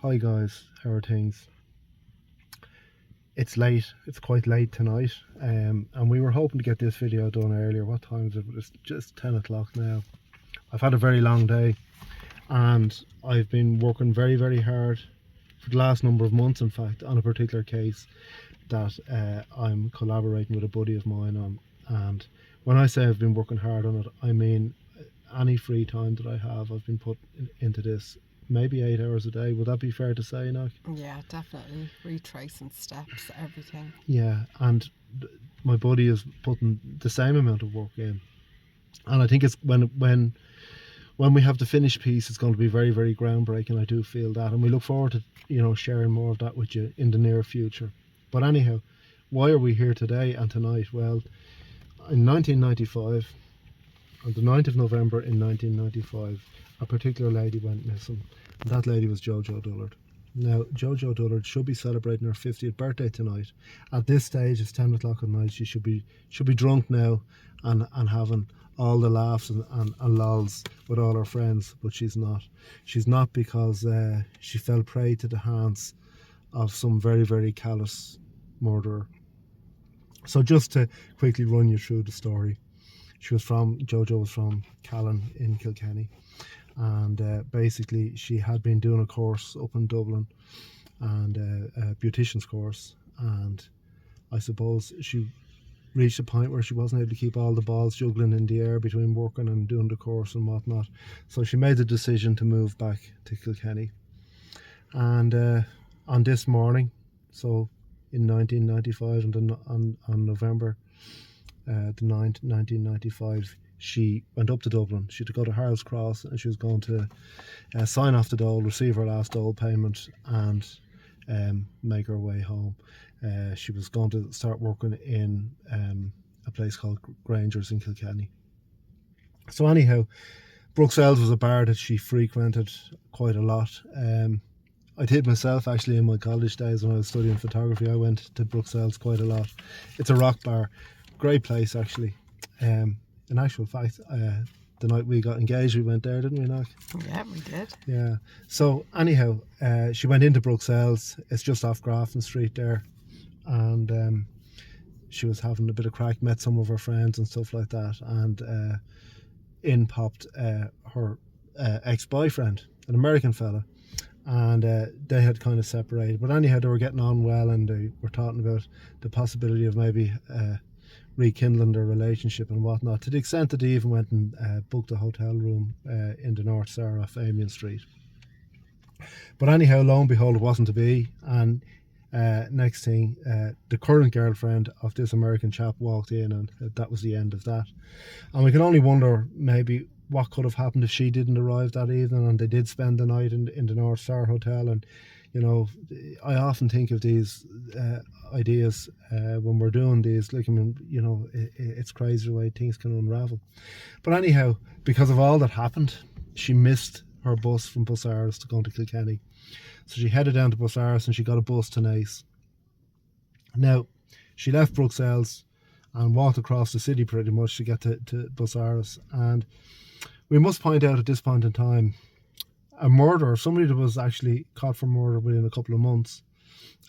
Hi guys, how are things? It's late, it's quite late tonight, and we were hoping to get this video done earlier. What time is it? It's just 10 o'clock now. I've had a very long day and I've been working very hard for the last number of months, in fact, on a particular case that I'm collaborating with a buddy of mine on. And when I say I've been working hard on it, I mean any free time that I have, I've been put into this. Maybe 8 hours a day. Would that be fair to say, Enoch? Yeah, definitely. Retracing steps, everything. Yeah, and my buddy is putting the same amount of work in, and I think it's when we have the finished piece, it's going to be very groundbreaking. I do feel that, and we look forward to sharing more of that with you in the near future. But anyhow, why are we here today and tonight? Well, in 1995, on the 9th of November in 1995, a particular lady went missing, and that lady was JoJo Dullard. Now, JoJo Dullard should be celebrating her 50th birthday tonight. At this stage, it's 10 o'clock at night. She should be drunk now and having all the laughs and lols with all her friends, but she's not. She's not because she fell prey to the hands of some very callous murderer. So just to quickly run you through the story. JoJo was from Callan in Kilkenny, and basically she had been doing a course up in Dublin, and a beautician's course, and I suppose she reached a point where she wasn't able to keep all the balls juggling in the air between working and doing the course and whatnot, so she made the decision to move back to Kilkenny. And on this morning, so in 1995, and on November the 9th, 1995, she went up to Dublin. She had to go to Harold's Cross, and she was going to sign off the dole, receive her last dole payment, and make her way home. She was going to start working in a place called Granger's in Kilkenny. So anyhow, Bruxelles was a bar that she frequented quite a lot. I did myself, actually, in my college days when I was studying photography. I went to Bruxelles quite a lot. It's a rock bar. Great place, actually. In actual fact, the night we got engaged, we went there, didn't we, Knock? Yeah, we did. Yeah. So anyhow, she went into Bruxelles. It's just off Grafton Street there, and she was having a bit of crack. Met some of her friends and stuff like that, and in popped her ex-boyfriend, an American fella, and they had kind of separated. But anyhow, they were getting on well, and they were talking about the possibility of maybe rekindling their relationship and whatnot, to the extent that they even went and booked a hotel room in the North Star off Amiens Street. But anyhow, lo and behold, it wasn't to be, and next thing, the current girlfriend of this American chap walked in, and that was the end of that. And we can only wonder maybe what could have happened if she didn't arrive that evening and they did spend the night in the North Star Hotel. And I often think of these ideas when we're doing these, like, I mean, it's crazy the way things can unravel. But anyhow, because of all that happened, she missed her bus from Busaras to go to Kilkenny. So she headed down to Busaras and she got a bus to Naas. Now, she left Bruxelles and walked across the city pretty much to get to Busaras. And we must point out at this point in time, a murderer, somebody that was actually caught for murder within a couple of months,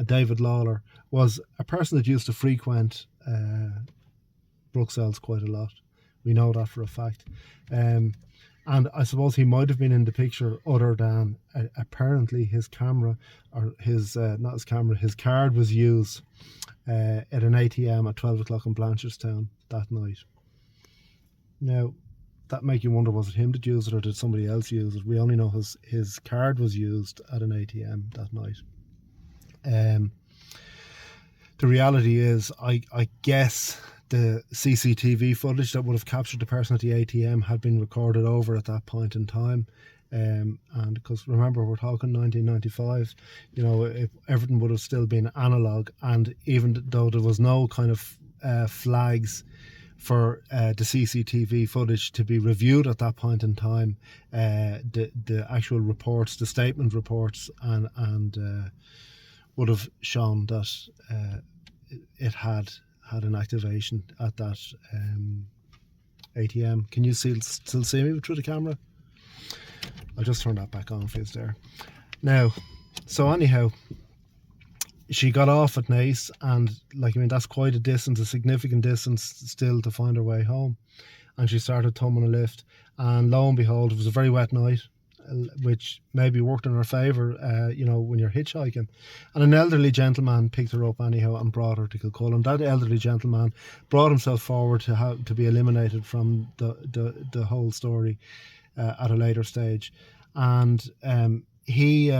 David Lawler, was a person that used to frequent Bruxelles quite a lot. We know that for a fact. And I suppose he might have been in the picture, other than apparently his camera, or his not his camera, his card was used at an ATM at 12 o'clock in Blanchardstown that night. Now, that make you wonder, was it him that used it or did somebody else use it? We only know his card was used at an ATM that night. The reality is, I guess the CCTV footage that would have captured the person at the ATM had been recorded over at that point in time. And because remember, we're talking 1995, if everything would have still been analog, and even though there was no kind of flags for the CCTV footage to be reviewed at that point in time, the actual reports, the statement reports, and would have shown that it had an activation at that ATM. Can you still see me through the camera? I'll just turn that back on for you there. Now, So anyhow, she got off at Naas, and that's quite a distance, a significant distance still to find her way home. And she started tumbling a lift, and lo and behold, it was a very wet night, which maybe worked in her favour, when you're hitchhiking. And an elderly gentleman picked her up anyhow and brought her to Kilcullen. That elderly gentleman brought himself forward to be eliminated from the whole story at a later stage, and he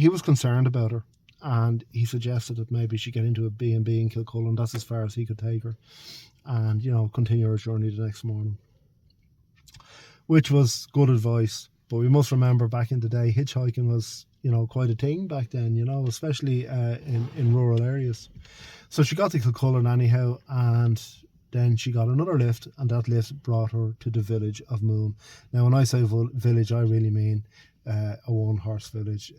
was concerned about her, and he suggested that maybe she get into a B&B in Kilcullen. That's as far as he could take her, and continue her journey the next morning, which was good advice. But we must remember, back in the day, hitchhiking was quite a thing back then, especially in rural areas. So she got to Kilcullen anyhow, and then she got another lift, and that lift brought her to the village of Moon. Now, when I say village, I really mean a one-horse village.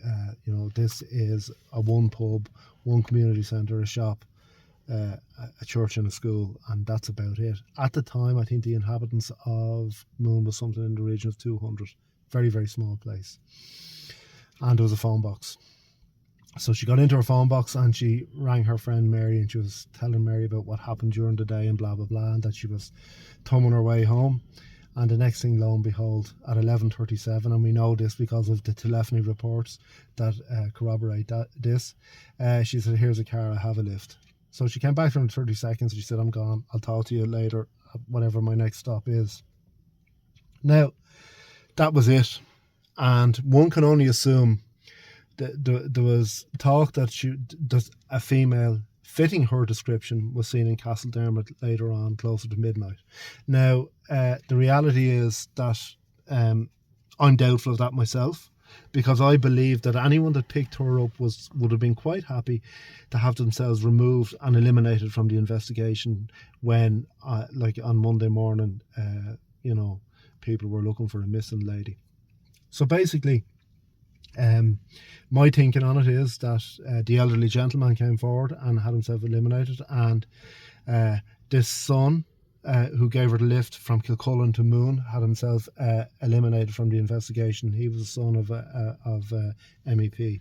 This is a one pub, one community centre, a shop, a church and a school, and that's about it. At the time, I think the inhabitants of Moon was something in the region of 200. Very, very small place. And there was a phone box. So she got into her phone box and she rang her friend Mary, and she was telling Mary about what happened during the day and blah, blah, blah, and that she was tumbling her way home. And the next thing, lo and behold, at 11:37, and we know this because of the telephony reports that corroborate this, she said, "Here's a car, I have a lift." So she came back from 30 seconds. She said, "I'm gone. I'll talk to you later, whatever my next stop is." Now, that was it. And one can only assume that there was talk that a female fitting her description was seen in Castledermot later on, closer to midnight. Now, the reality is that I'm doubtful of that myself, because I believe that anyone that picked her up would have been quite happy to have themselves removed and eliminated from the investigation when, on Monday morning, people were looking for a missing lady. So basically, my thinking on it is that the elderly gentleman came forward and had himself eliminated, and this son who gave her the lift from Kilcullen to Moon had himself eliminated from the investigation. He was the son of MEP,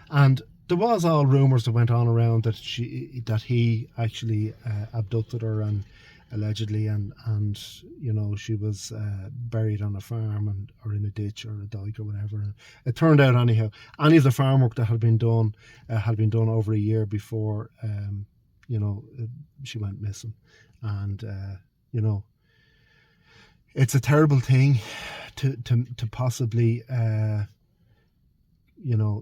and there was all rumours that went on around that he actually abducted her, and allegedly, and she was buried on a farm or in a ditch or a dike or whatever. And it turned out anyhow, any of the farm work that had been done over a year before she went missing. And it's a terrible thing to possibly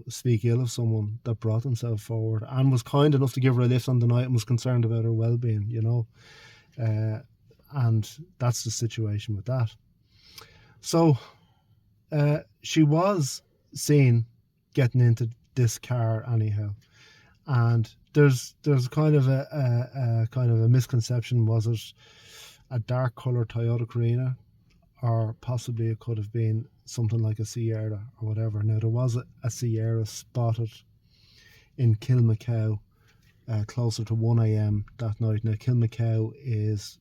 speak ill of someone that brought himself forward and was kind enough to give her a lift on the night and was concerned about her well-being, and that's the situation with that. So she was seen getting into this car anyhow, and there's kind of a misconception. Was it a dark coloured Toyota Carina, or possibly it could have been something like a Sierra or whatever? Now, there was a Sierra spotted in Kilmacow closer to 1 a.m. that night. Now, Kilmacow is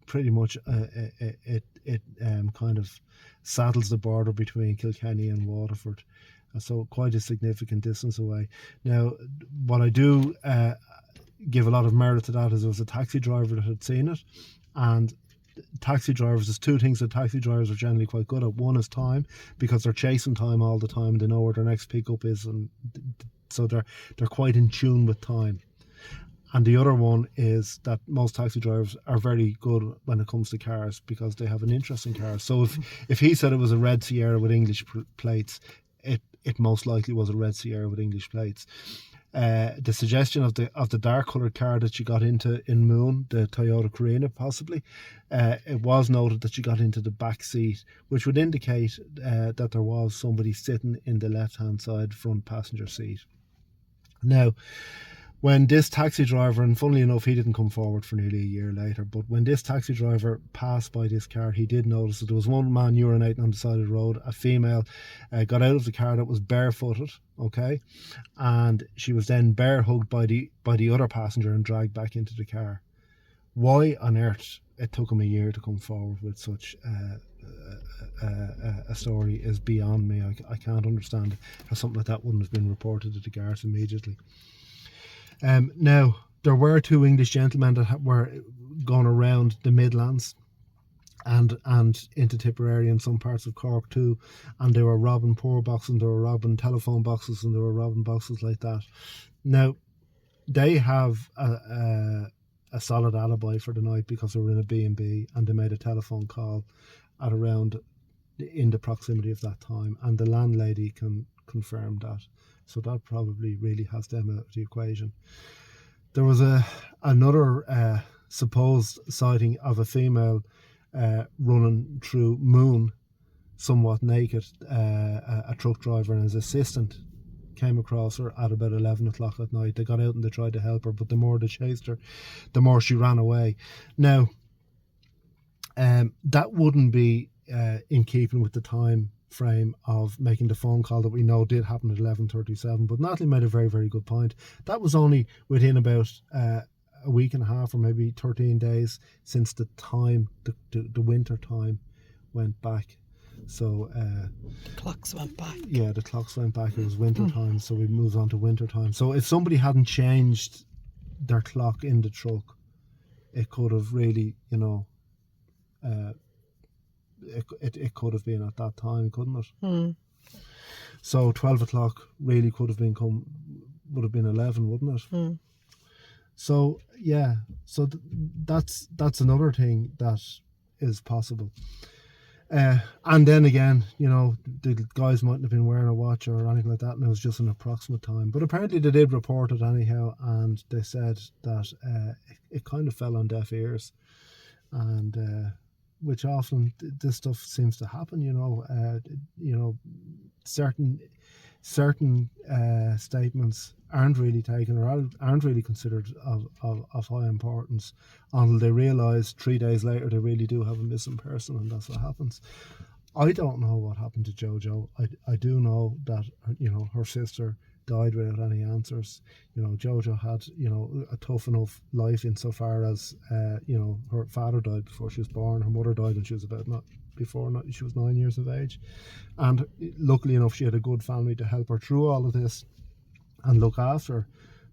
pretty much it kind of saddles the border between Kilkenny and Waterford, so quite a significant distance away. Now, what I do give a lot of merit to that is there was a taxi driver that had seen it, and taxi drivers, there's two things that taxi drivers are generally quite good at. One is time, because they're chasing time all the time and they know where their next pickup is, and so they're quite in tune with time. And the other one is that most taxi drivers are very good when it comes to cars, because they have an interest in cars. So if he said it was a red Sierra with English plates, it most likely was a red Sierra with English plates. The suggestion of the dark coloured car that she got into in Moon, the Toyota Carina possibly, it was noted that she got into the back seat, which would indicate that there was somebody sitting in the left hand side front passenger seat. Now, when this taxi driver, and funnily enough, he didn't come forward for nearly a year later, but when this taxi driver passed by this car, he did notice that there was one man urinating on the side of the road. A female got out of the car that was barefooted, okay, and she was then bear hugged by the other passenger and dragged back into the car. Why on earth it took him a year to come forward with such a story is beyond me. I can't understand how something like that wouldn't have been reported to the guards immediately. Now, there were two English gentlemen that were going around the Midlands and into Tipperary and some parts of Cork too, and they were robbing poor boxes, and they were robbing telephone boxes, and they were robbing boxes like that. Now, they have a solid alibi for the night because they were in a B&B and they made a telephone call at around in the proximity of that time, and the landlady can confirm that. So that probably really has them out of the equation. There was another supposed sighting of a female running through Moon, somewhat naked. A truck driver and his assistant came across her at about 11 o'clock at night. They got out and they tried to help her, but the more they chased her, the more she ran away. Now, that wouldn't be in keeping with the time frame of making the phone call that we know did happen at 11:37, but Natalie made a very, very good point. That was only within about a week and a half or maybe 13 days since the time, the winter time went back. So Clocks went back. yeah, the clocks went back. It was winter time, so we moved on to winter time. So if somebody hadn't changed their clock in the truck, it could have really, it could have been at that time, couldn't it? So 12 o'clock really could have would have been 11, wouldn't it? So yeah, so that's another thing that is possible. And then again, the guys mightn't have been wearing a watch or anything like that, and it was just an approximate time. But apparently they did report it anyhow, and they said that it kind of fell on deaf ears, and which often this stuff seems to happen. Certain statements aren't really taken or aren't really considered of high importance until they realise 3 days later they really do have a missing person, and that's what happens. I don't know what happened to JoJo. I do know that her sister died without any answers. JoJo had a tough enough life insofar as her father died before she was born. Her mother died when she was she was 9 years of age, and luckily enough she had a good family to help her through all of this and look after her.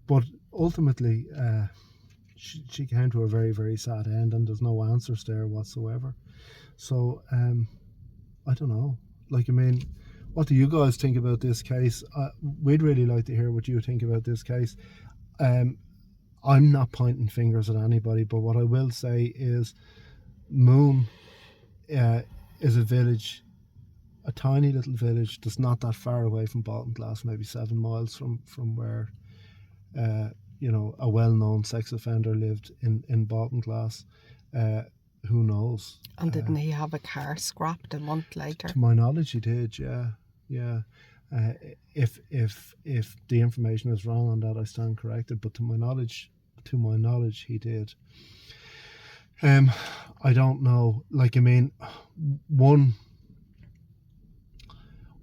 But ultimately she came to a very, very sad end, and there's no answers there whatsoever. So I don't know, what do you guys think about this case? We'd really like to hear what you think about this case. I'm not pointing fingers at anybody, but what I will say is Moon is a village, a tiny little village that's not that far away from Baltinglass, maybe 7 miles from where a well-known sex offender lived in Baltinglass. Who knows? And didn't he have a car scrapped a month later? To my knowledge, he did. Yeah. If the information is wrong on that, I stand corrected. But to my knowledge, he did. I don't know.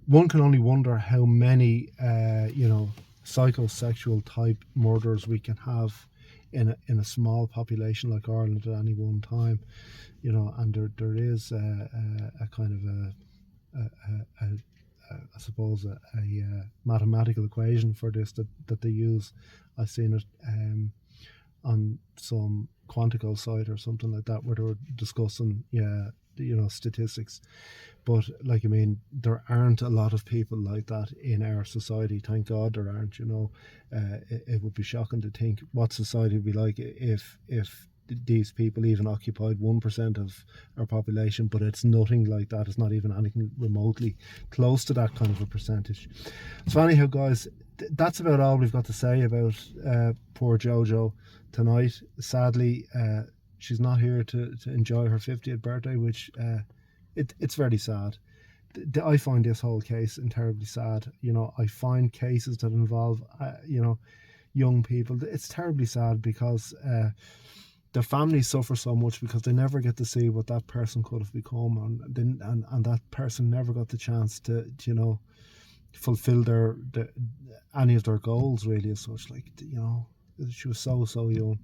One can only wonder how many psychosexual type murders we can have in a small population like Ireland at any one time, and there is a kind of I suppose a mathematical equation for this that they use. I've seen it on some Quantico site or something like that, where they were discussing statistics. But there aren't a lot of people like that in our society. Thank God there aren't. It would be shocking to think what society would be like if these people even occupied 1% of our population, but it's nothing like that. It's not even anything remotely close to that kind of a percentage. So anyhow, guys, that's about all we've got to say about poor JoJo tonight. Sadly, she's not here to enjoy her 50th birthday, which it's very sad. I find this whole case terribly sad. I find cases that involve young people, it's terribly sad because the families suffer so much because they never get to see what that person could have become, and that person never got the chance to fulfill any of their goals, really, as such. She was so young.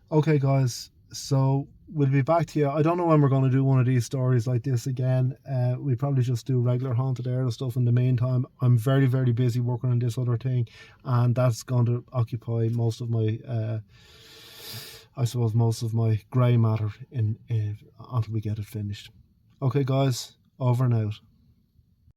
Okay, guys, So we'll be back to you. I don't know when we're going to do one of these stories like this again. We probably just do regular haunted area stuff in the meantime. I'm very, very busy working on this other thing, and that's going to occupy most of my I suppose most of my grey matter in until we get it finished. Okay guys, over and out.